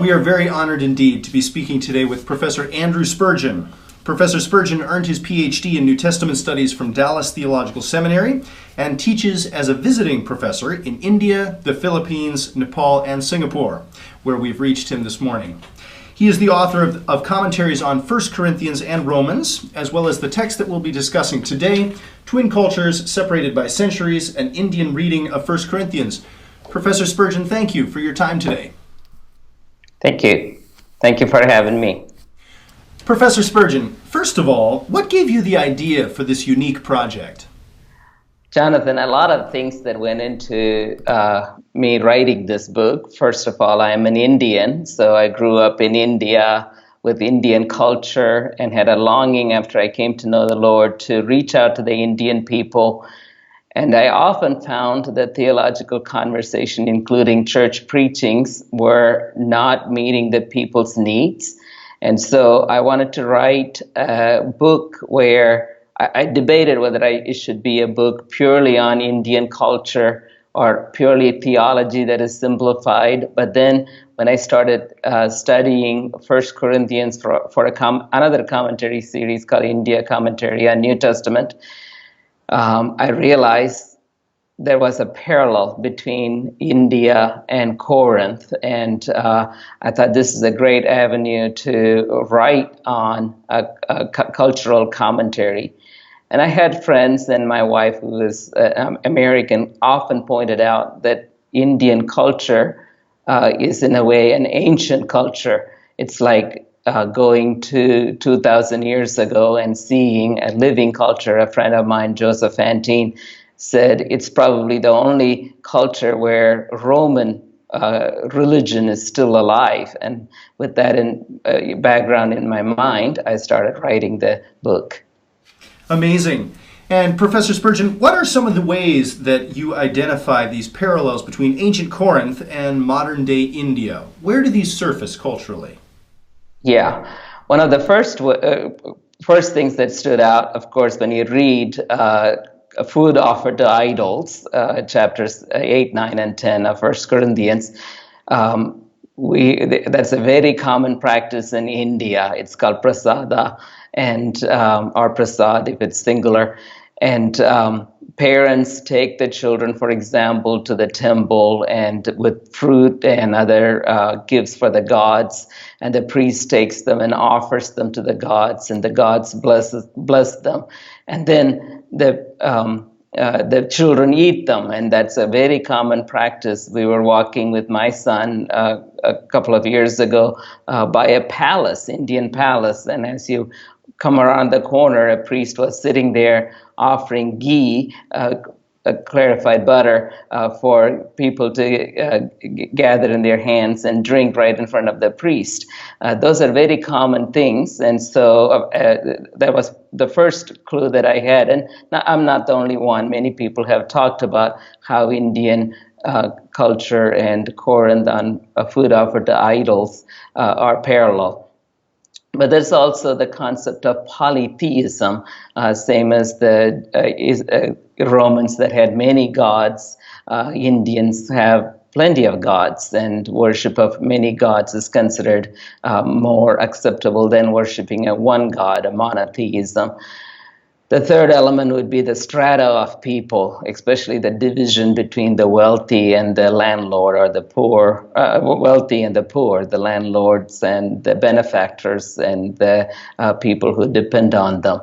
We are very honored indeed to be speaking today with Professor Andrew Spurgeon. Professor Spurgeon earned his PhD in New Testament Studies from Dallas Theological Seminary and teaches as a visiting professor in India, the Philippines, Nepal, and Singapore, where we've reached him this morning. He is the author of commentaries on 1 Corinthians and Romans, as well as the text that we'll be discussing today, Twin Cultures Separated by Centuries, an Indian reading of 1 Corinthians. Professor Spurgeon, thank you for your time today. Thank you. Thank you for having me. Professor Spurgeon, first of all, what gave you the idea for this unique project? Jonathan, a lot of things that went into me writing this book. First of all, I am an Indian, so I grew up in India with Indian culture and had a longing after I came to know the Lord to reach out to the Indian people. And I often found that theological conversation, including church preachings, were not meeting the people's needs. And so I wanted to write a book where I debated whether it should be a book purely on Indian culture or purely theology that is simplified. But then when I started studying 1 Corinthians for another commentary series called India Commentary on New Testament, I realized there was a parallel between India and Corinth, and I thought this is a great avenue to write on a cultural commentary. And I had friends, and my wife, who is American, often pointed out that Indian culture is in a way an ancient culture. It's like going to 2,000 years ago and seeing a living culture. A friend of mine, Joseph Fantine, said it's probably the only culture where Roman religion is still alive. And with that background in my mind, I started writing the book. Amazing. And Professor Spurgeon, what are some of the ways that you identify these parallels between ancient Corinth and modern-day India? Where do these surface culturally? Yeah, one of the first things that stood out, of course, when you read Food Offered to Idols, chapters 8, 9, and 10 of 1 Corinthians, that's a very common practice in India. It's called prasada, and or prasad if it's singular. And parents take the children, for example, to the temple and with fruit and other gifts for the gods. And the priest takes them and offers them to the gods, and the gods bless them. And then the children eat them, and that's a very common practice. We were walking with my son a couple of years ago by a palace, Indian palace, and as you come around the corner, a priest was sitting there offering ghee, clarified butter, for people to gather in their hands and drink right in front of the priest. Those are very common things, and so that was the first clue that I had. And I'm not the only one. Many people have talked about how Indian culture and Corinth on food offered to idols are parallel. But there's also the concept of polytheism, same as the Romans that had many gods. Indians have plenty of gods, and worship of many gods is considered more acceptable than worshiping a one god, a monotheism. The third element would be the strata of people, especially the division between the wealthy and the landlord, or the poor, wealthy and the poor, the landlords and the benefactors and the people who depend on them.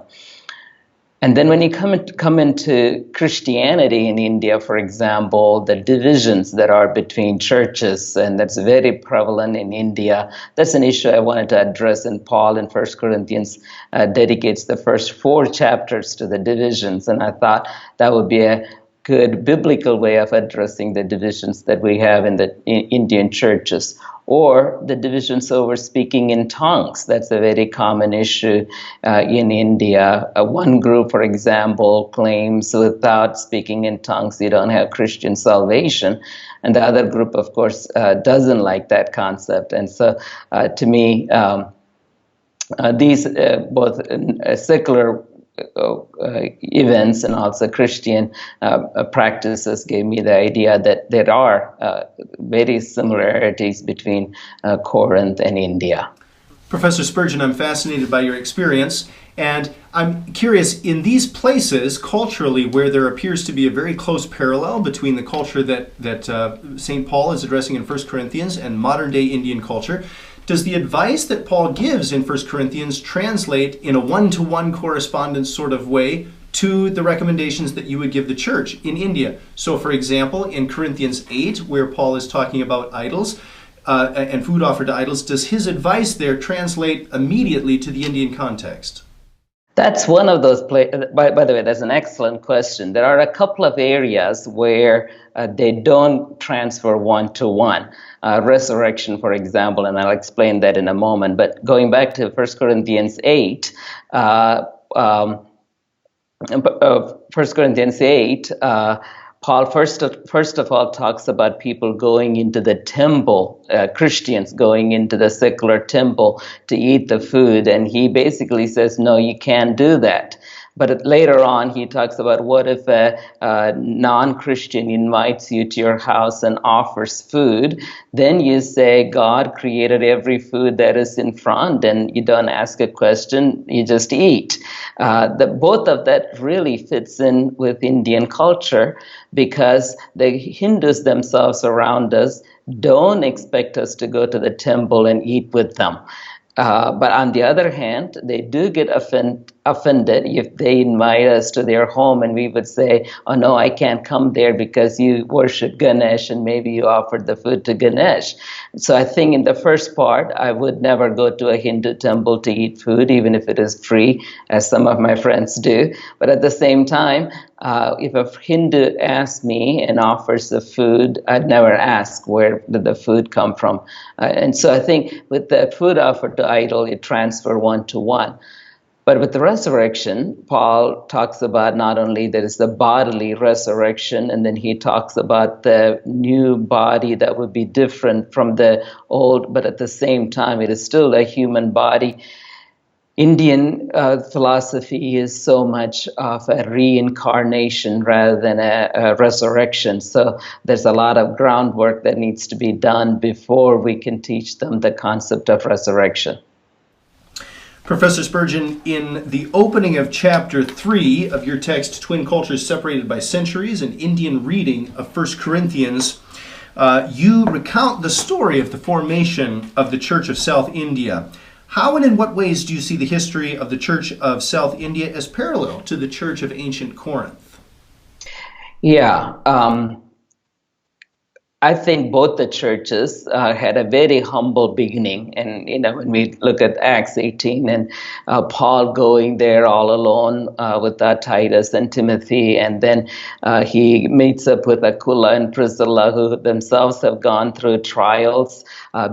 And then when you come into Christianity in India, for example, the divisions that are between churches, and that's very prevalent in India. That's an issue I wanted to address, and Paul in 1 Corinthians dedicates the first 4 chapters to the divisions, and I thought that would be a good biblical way of addressing the divisions that we have in the Indian churches. Or the divisions over speaking in tongues. That's a very common issue in India. One group, for example, claims without speaking in tongues you don't have Christian salvation. And the other group, of course, doesn't like that concept. And so to me, these both secular events and also Christian practices gave me the idea that that there are very similarities between Corinth and India. Professor Spurgeon, I'm fascinated by your experience, and I'm curious, in these places, culturally, where there appears to be a very close parallel between the culture that St. Paul is addressing in 1 Corinthians and modern-day Indian culture, does the advice that Paul gives in 1 Corinthians translate in a one-to-one correspondence sort of way to the recommendations that you would give the church in India? So, for example, in Corinthians 8, where Paul is talking about idols, and food offered to idols, does his advice there translate immediately to the Indian context? That's one of those places. By the way, that's an excellent question. There are a couple of areas where they don't transfer one-to-one. Resurrection, for example, and I'll explain that in a moment. But going back to 1 Corinthians 8, 1 Corinthians 8, Paul first of all talks about people going into the temple, Christians going into the secular temple to eat the food, and he basically says, no, you can't do that. But later on, he talks about what if a non-Christian invites you to your house and offers food, then you say, God created every food that is in front, and you don't ask a question, you just eat. Both of that really fits in with Indian culture, because the Hindus themselves around us don't expect us to go to the temple and eat with them. But on the other hand, they do get offended if they invite us to their home and we would say, oh no, I can't come there because you worship Ganesh and maybe you offered the food to Ganesh. So I think in the first part, I would never go to a Hindu temple to eat food, even if it is free, as some of my friends do. But at the same time, if a Hindu asks me and offers the food, I'd never ask where did the food come from. And so I think with the food offered to idol, it transfers one-to-one. But with the resurrection, Paul talks about not only there is the bodily resurrection, and then he talks about the new body that would be different from the old, but at the same time, it is still a human body. Indian philosophy is so much of a reincarnation rather than a resurrection. So there's a lot of groundwork that needs to be done before we can teach them the concept of resurrection. Professor Spurgeon, in the opening of chapter 3 of your text, Twin Cultures Separated by Centuries, an Indian reading of 1 Corinthians, you recount the story of the formation of the Church of South India. How and in what ways do you see the history of the Church of South India as parallel to the Church of ancient Corinth? Yeah, I think both the churches had a very humble beginning. And, when we look at Acts 18 and Paul going there all alone with Titus and Timothy, and then he meets up with Aquila and Priscilla, who themselves have gone through trials,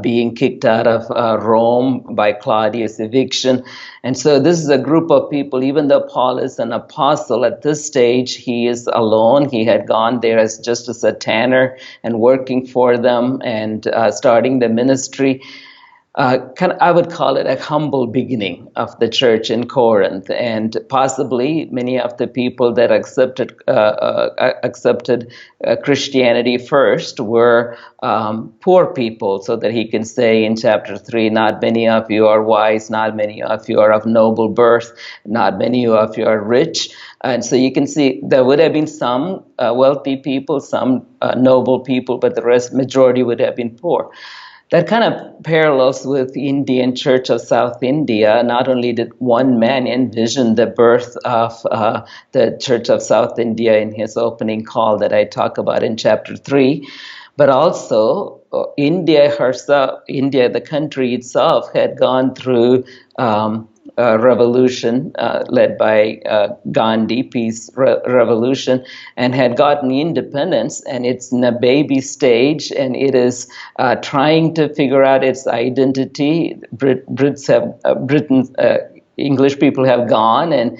being kicked out of Rome by Claudius' eviction. And so this is a group of people, even though Paul is an apostle, at this stage he is alone. He had gone there as just as a tanner and working for them and starting the ministry. I would call it a humble beginning of the church in Corinth, and possibly many of the people that accepted Christianity first were poor people, so that he can say in chapter 3, not many of you are wise, not many of you are of noble birth, not many of you are rich. And so you can see there would have been some wealthy people, some noble people, but the majority would have been poor. That kind of parallels with the Indian Church of South India. Not only did one man envision the birth of the Church of South India in his opening call that I talk about in chapter 3, but also India herself, the country itself, had gone through a revolution led by Gandhi, peace revolution, and had gotten independence, and it's in a baby stage, and it is trying to figure out its identity. English people have gone, and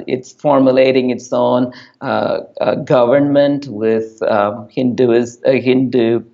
it's formulating its own government with Hindu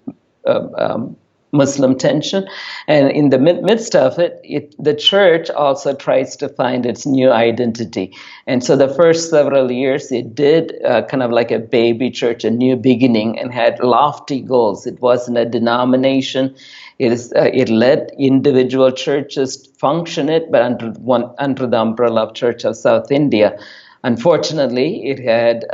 Muslim tension. And in the midst of it, the church also tries to find its new identity. And so the first several years, it did kind of like a baby church, a new beginning, and had lofty goals. It wasn't a denomination. It let individual churches function but under the umbrella of Church of South India. Unfortunately, it had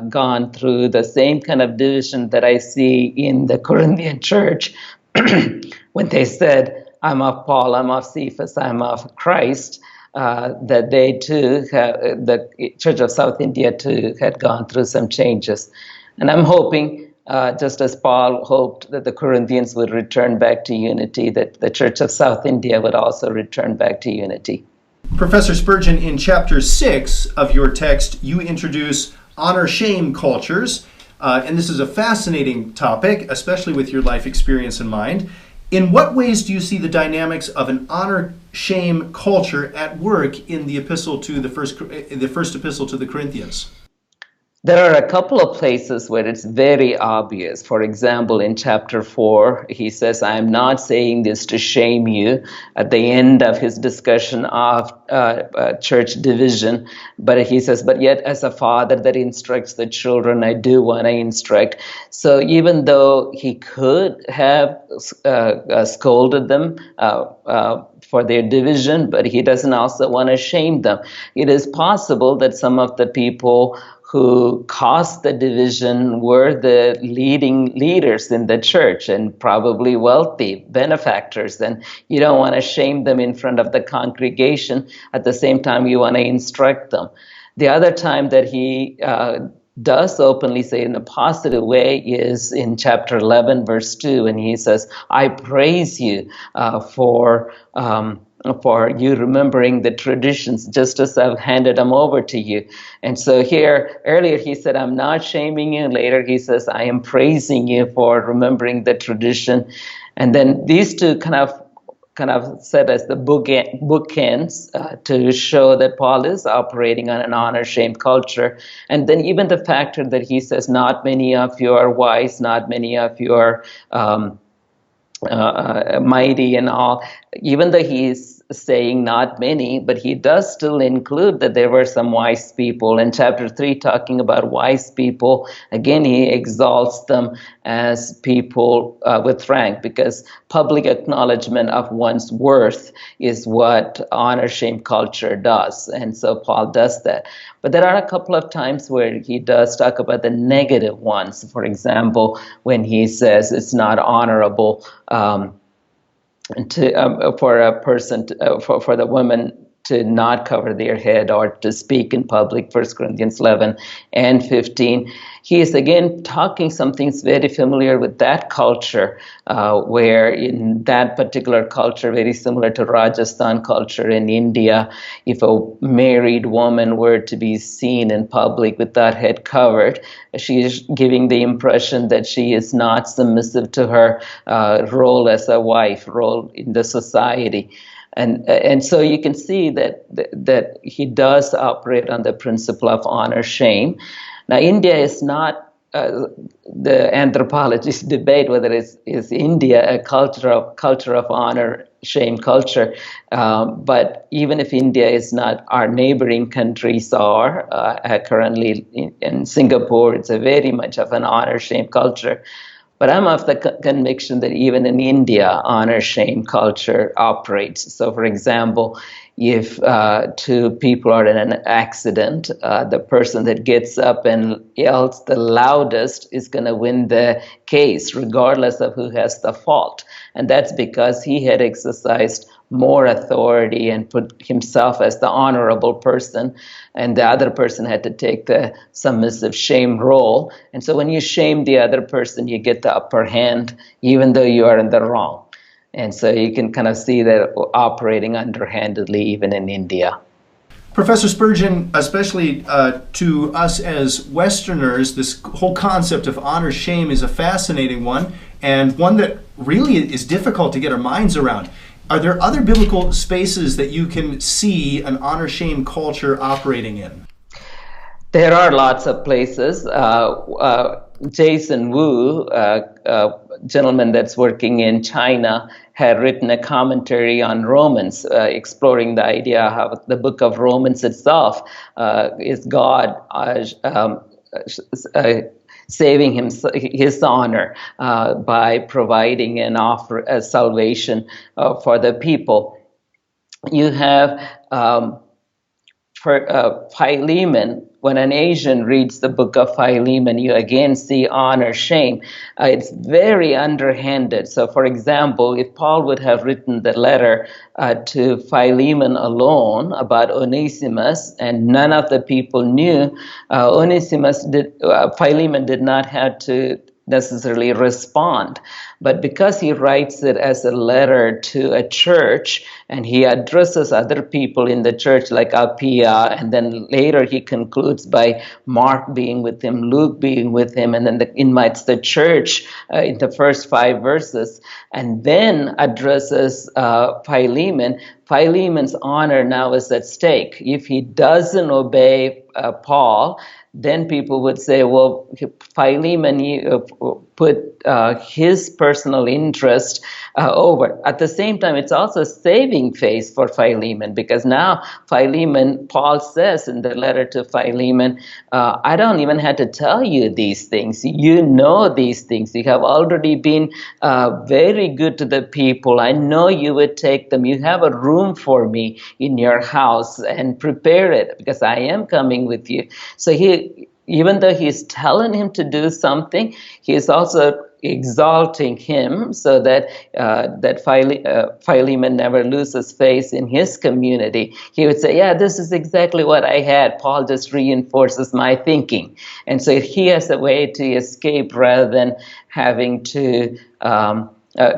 gone through the same kind of division that I see in the Corinthian church when they said, I'm of Paul, I'm of Cephas, I'm of Christ, that they too, the Church of South India too, had gone through some changes. And I'm hoping, just as Paul hoped that the Corinthians would return back to unity, that the Church of South India would also return back to unity. Professor Spurgeon, in chapter 6 of your text, you introduce honor-shame cultures, and this is a fascinating topic, especially with your life experience in mind. In what ways do you see the dynamics of an honor-shame culture at work in the first epistle to the Corinthians? There are a couple of places where it's very obvious. For example, in chapter 4, he says, I am not saying this to shame you, at the end of his discussion of church division. But he says, but yet as a father that instructs the children, I do want to instruct. So even though he could have scolded them for their division, but he doesn't also want to shame them. It is possible that some of the people who caused the division were the leading leaders in the church and probably wealthy benefactors. And you don't want to shame them in front of the congregation. At the same time, you want to instruct them. The other time that he does openly say in a positive way is in chapter 11, verse 2, and he says, I praise you for you remembering the traditions just as I've handed them over to you. And so here, earlier he said, I'm not shaming you. Later he says, I am praising you for remembering the tradition. And then these two kind of set as the bookends to show that Paul is operating on an honor-shame culture. And then even the factor that he says, not many of you are wise, not many of you are mighty and all, even though he's saying not many, but he does still include that there were some wise people. In chapter 3, talking about wise people, again, he exalts them as people with rank, because public acknowledgement of one's worth is what honor-shame culture does. And so Paul does that. But there are a couple of times where he does talk about the negative ones. For example, when he says it's not honorable for a person, for the woman to not cover their head or to speak in public, 1 Corinthians 11 and 15. He is again talking something very familiar with that culture, where in that particular culture, very similar to Rajasthan culture in India, if a married woman were to be seen in public with that head covered, she is giving the impression that she is not submissive to her role as a wife, role in the society. And so you can see that he does operate on the principle of honor-shame. Now, India is not, the anthropologists debate whether is India a culture of honor-shame culture. But even if India is not, our neighboring countries are currently in Singapore, it's a very much of an honor-shame culture. But I'm of the conviction that even in India, honor-shame culture operates. So, for example, if two people are in an accident, the person that gets up and yells the loudest is going to win the case, regardless of who has the fault. And that's because he had exercised more authority and put himself as the honorable person, and the other person had to take the submissive shame role. And so when you shame the other person, you get the upper hand, even though you are in the wrong. And so you can kind of see that operating underhandedly even in India. Professor Spurgeon, especially to us as Westerners, this whole concept of honor-shame is a fascinating one, and one that really is difficult to get our minds around. Are there other biblical spaces that you can see an honor-shame culture operating in? There are lots of places. Jason Wu, gentleman that's working in China, had written a commentary on Romans, exploring the idea how the book of Romans itself is God saving his honor by providing an offer as salvation for the people. You have Philemon. When an Asian reads the book of Philemon, you again see honor, shame. It's very underhanded. So, for example, if Paul would have written the letter to Philemon alone about Onesimus, and none of the people knew, Philemon did not have to necessarily respond. But because he writes it as a letter to a church, and he addresses other people in the church like Appia, and then later he concludes by Mark being with him, Luke being with him, and then invites the church in the first 5 verses, and then addresses Philemon. Philemon's honor now is at stake. If he doesn't obey Paul, then people would say, well, Philemon put his personal interest over. At the same time, it's also a saving face for Philemon, because now Philemon, Paul says in the letter to Philemon, I don't even have to tell you these things. You know these things. You have already been very good to the people. I know you would take them. You have a room for me in your house, and prepare it, because I am coming with you. So even though he's telling him to do something, he is also exalting him so that Philemon never loses face in his community. He would say, yeah, this is exactly what I had. Paul just reinforces my thinking. And so he has a way to escape rather than having to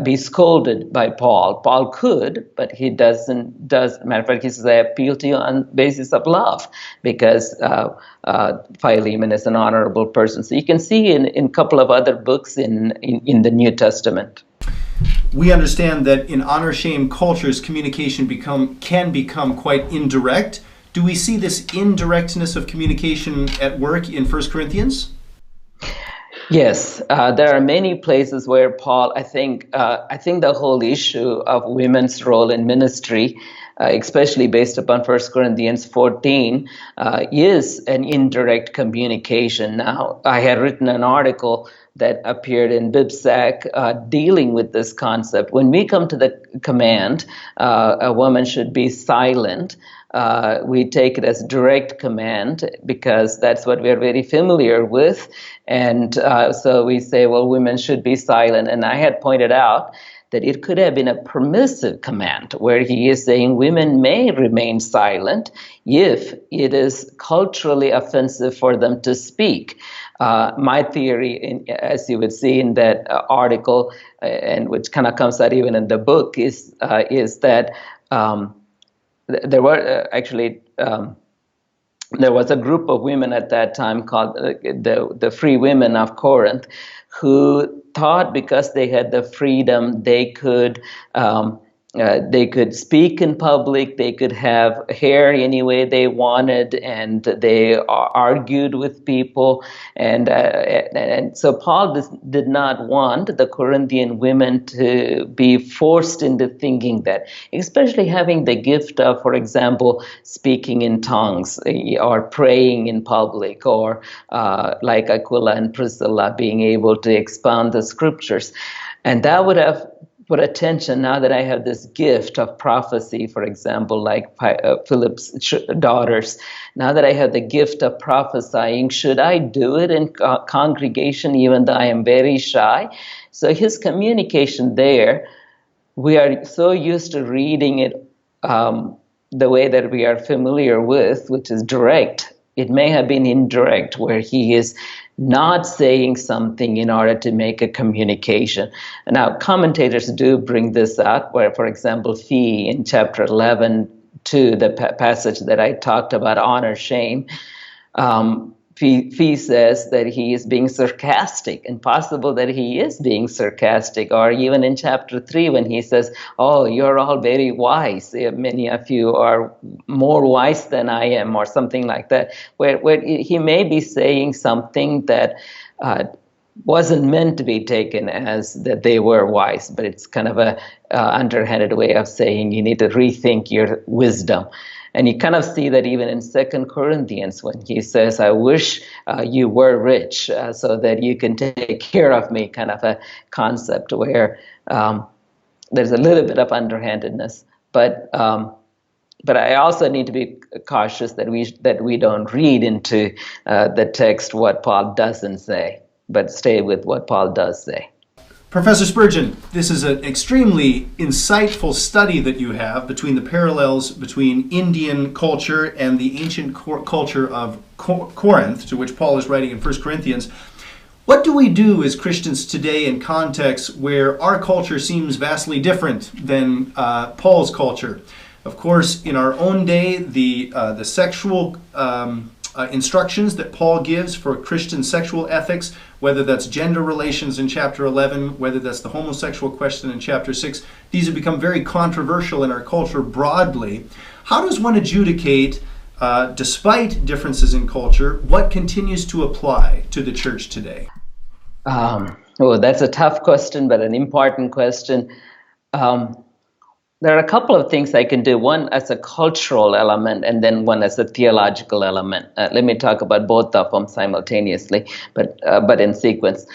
be scolded by Paul. Paul could, but he doesn't. Matter of fact, he says, I appeal to you on basis of love, because Philemon is an honorable person. So you can see in a couple of other books in the New Testament. We understand that in honor-shame cultures, communication can become quite indirect. Do we see this indirectness of communication at work in 1 Corinthians? Yes, there are many places where Paul, I think the whole issue of women's role in ministry, especially based upon 1 Corinthians 14, is an indirect communication. Now, I had written an article that appeared in BibSac dealing with this concept. When we come to the command, a woman should be silent, we take it as direct command, because that's what we're very familiar with. And so we say, well, women should be silent. And I had pointed out that it could have been a permissive command, where he is saying women may remain silent if it is culturally offensive for them to speak. My theory, as you would see in that article, and which kind of comes out even in the book, is that there were there was a group of women at that time called the Free Women of Corinth, who thought because they had the freedom, they could speak in public, they could have hair any way they wanted, and they argued with people. And so Paul did not want the Corinthian women to be forced into thinking that, especially having the gift of, for example, speaking in tongues or praying in public, or like Aquila and Priscilla being able to expound the scriptures. And that would have put attention, now that I have this gift of prophecy, for example, like Philip's daughters, now that I have the gift of prophesying, should I do it in congregation even though I am very shy? So his communication there, we are so used to reading it the way that we are familiar with, which is direct. It may have been indirect, where he is not saying something in order to make a communication. Now, commentators do bring this up, where, for example, Fee in chapter 11, to the passage that I talked about, honor, shame, Fee says that he is being sarcastic, and possible that he is being sarcastic. Or even in chapter 3, when he says, oh, you're all very wise, many of you are more wise than I am, or something like that, where he may be saying something that wasn't meant to be taken as that they were wise, but it's kind of a underhanded way of saying you need to rethink your wisdom. And you kind of see that even in 2 Corinthians when he says, I wish you were rich so that you can take care of me, kind of a concept where there's a little bit of underhandedness. But I also need to be cautious that we don't read into the text what Paul doesn't say, but stay with what Paul does say. Professor Spurgeon, this is an extremely insightful study that you have between the parallels between Indian culture and the ancient culture of Corinth, to which Paul is writing in 1 Corinthians. What do we do as Christians today in contexts where our culture seems vastly different than Paul's culture? Of course, in our own day, the sexual instructions that Paul gives for Christian sexual ethics, whether that's gender relations in chapter 11, whether that's the homosexual question in chapter 6, these have become very controversial in our culture broadly. How does one adjudicate, despite differences in culture, what continues to apply to the church today? That's a tough question, but an important question. There are a couple of things I can do, one as a cultural element and then one as a theological element. Let me talk about both of them simultaneously, but in sequence.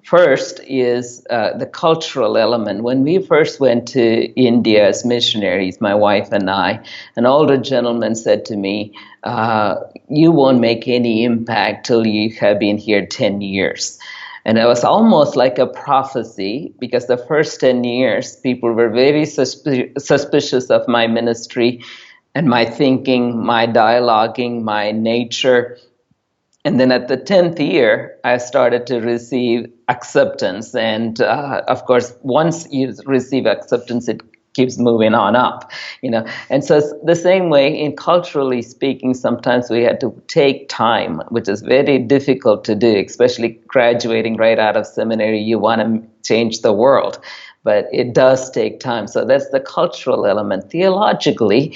First is the cultural element. When we first went to India as missionaries, my wife and I, an older gentleman said to me, you won't make any impact till you have been here 10 years. And it was almost like a prophecy, because the first 10 years, people were very suspicious of my ministry and my thinking, my dialoguing, my nature. And then at the 10th year, I started to receive acceptance. And of course, once you receive acceptance, it keeps moving on up, And so it's the same way in culturally speaking, sometimes we had to take time, which is very difficult to do, especially graduating right out of seminary. You want to change the world, but it does take time. So that's the cultural element. Theologically,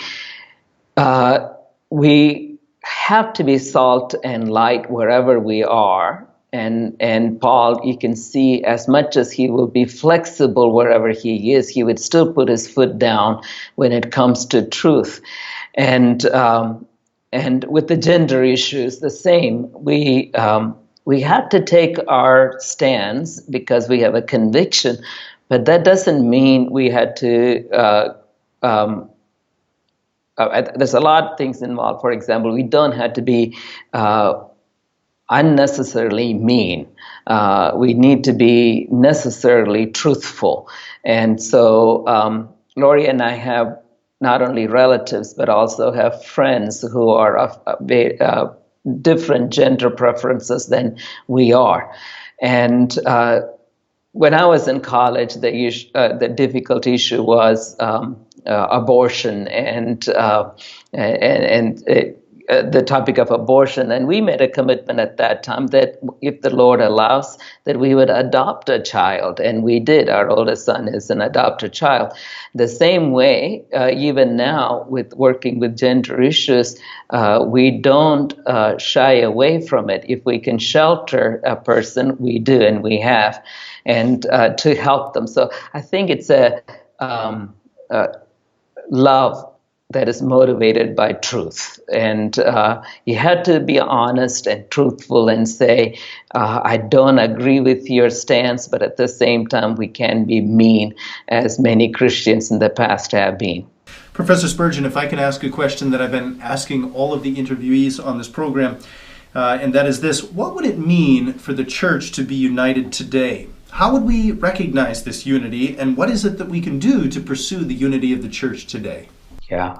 we have to be salt and light wherever we are. And Paul, you can see, as much as he will be flexible wherever he is, he would still put his foot down when it comes to truth. And with the gender issues, the same. We have to take our stands because we have a conviction, but that doesn't mean we had to. There's a lot of things involved. For example, we don't have to be unnecessarily mean. We need to be necessarily truthful. And so Lori and I have not only relatives, but also have friends who are of different gender preferences than we are. And when I was in college, the difficult issue was abortion and the topic of abortion. And we made a commitment at that time that if the Lord allows, that we would adopt a child. And we did. Our oldest son is an adopted child. The same way, even now, with working with gender issues, we don't shy away from it. If we can shelter a person, we do, and we have, and to help them. So I think it's a love that is motivated by truth. And you had to be honest and truthful and say, I don't agree with your stance, but at the same time, we can be mean, as many Christians in the past have been. Professor Spurgeon, if I can ask a question that I've been asking all of the interviewees on this program, and that is this: what would it mean for the church to be united today? How would we recognize this unity, and what is it that we can do to pursue the unity of the church today? Yeah,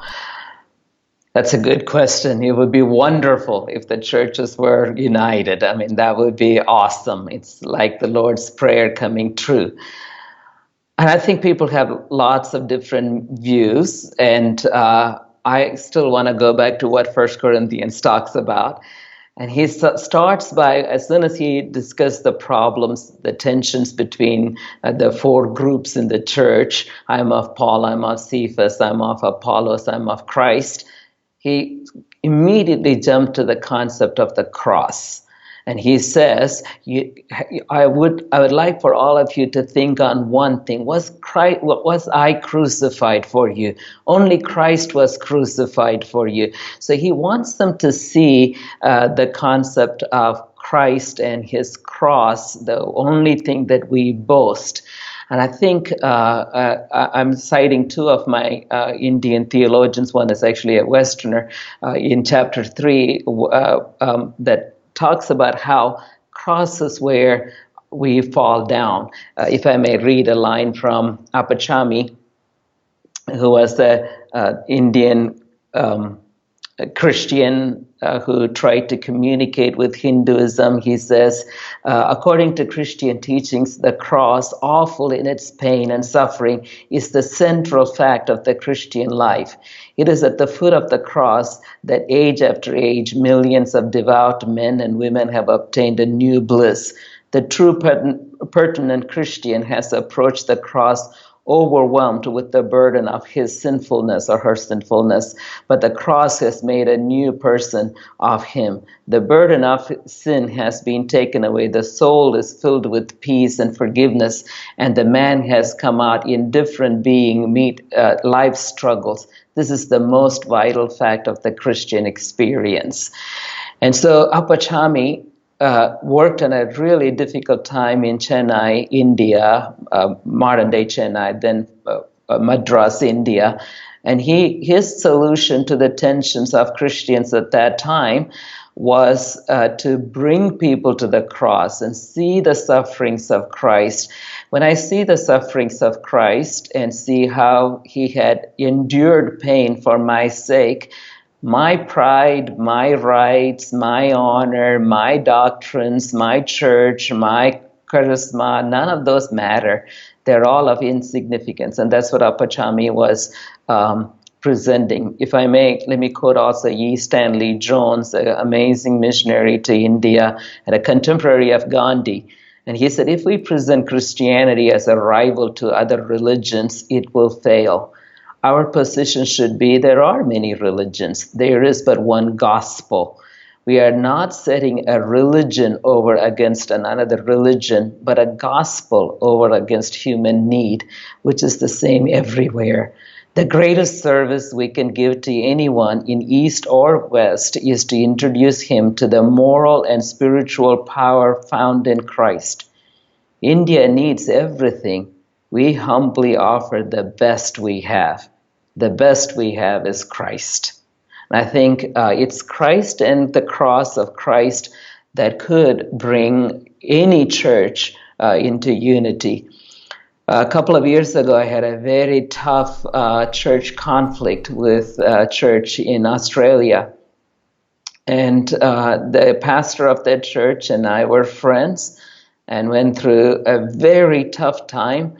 that's a good question. It would be wonderful if the churches were united. I mean, that would be awesome. It's like the Lord's Prayer coming true. And I think people have lots of different views, and I still want to go back to what 1 Corinthians talks about. And he starts by, as soon as he discussed the problems, the tensions between the four groups in the church, I'm of Paul, I'm of Cephas, I'm of Apollos, I'm of Christ, he immediately jumped to the concept of the cross. And he says, I would like for all of you to think on one thing. Was I crucified for you? Only Christ was crucified for you. So he wants them to see the concept of Christ and his cross, the only thing that we boast. And I think I'm citing two of my Indian theologians. One is actually a Westerner in chapter 3 that talks about how cross is where we fall down. If I may read a line from Apachami, who was the Indian Christian who tried to communicate with Hinduism. He says, according to Christian teachings, the cross, awful in its pain and suffering, is the central fact of the Christian life. It is at the foot of the cross that age after age, millions of devout men and women have obtained a new bliss. The true pertinent Christian has approached the cross overwhelmed with the burden of his sinfulness or her sinfulness, but the cross has made a new person of him. The burden of sin has been taken away. The soul is filled with peace and forgiveness, and the man has come out indifferent being meet life struggles. This is the most vital fact of the Christian experience. And so Apachami worked in a really difficult time in Chennai, India, modern-day Chennai, then Madras, India. And his solution to the tensions of Christians at that time was to bring people to the cross and see the sufferings of Christ. When I see the sufferings of Christ and see how he had endured pain for my sake, my pride, my rights, my honor, my doctrines, my church, my charisma, none of those matter. They're all of insignificance. And that's what Apachami was presenting. If I may, let me quote also E. Stanley Jones, an amazing missionary to India and a contemporary of Gandhi. And he said, if we present Christianity as a rival to other religions, it will fail. Our position should be, there are many religions. There is but one gospel. We are not setting a religion over against another religion, but a gospel over against human need, which is the same everywhere. The greatest service we can give to anyone in East or West is to introduce him to the moral and spiritual power found in Christ. India needs everything. We humbly offer the best we have. The best we have is Christ. And I think it's Christ and the cross of Christ that could bring any church into unity. A couple of years ago, I had a very tough church conflict with a church in Australia. And the pastor of that church and I were friends and went through a very tough time.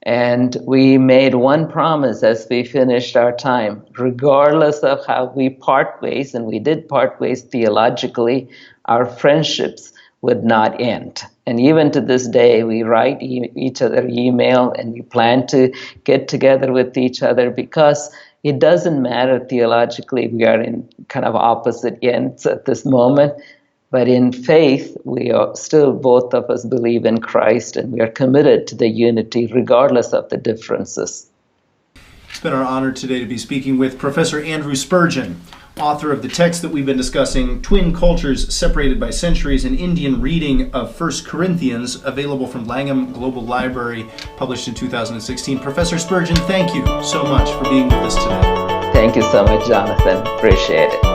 And we made one promise as we finished our time, regardless of how we part ways, and we did part ways theologically, our friendships would not end. And even to this day, we write each other email and we plan to get together with each other because it doesn't matter theologically. We are in kind of opposite ends at this moment. But in faith, we are still, both of us believe in Christ, and we are committed to the unity regardless of the differences. It's been our honor today to be speaking with Professor Andrew Spurgeon, author of the text that we've been discussing, Twin Cultures Separated by Centuries, an Indian reading of 1 Corinthians, available from Langham Global Library, published in 2016. Professor Spurgeon, thank you so much for being with us today. Thank you so much, Jonathan. Appreciate it.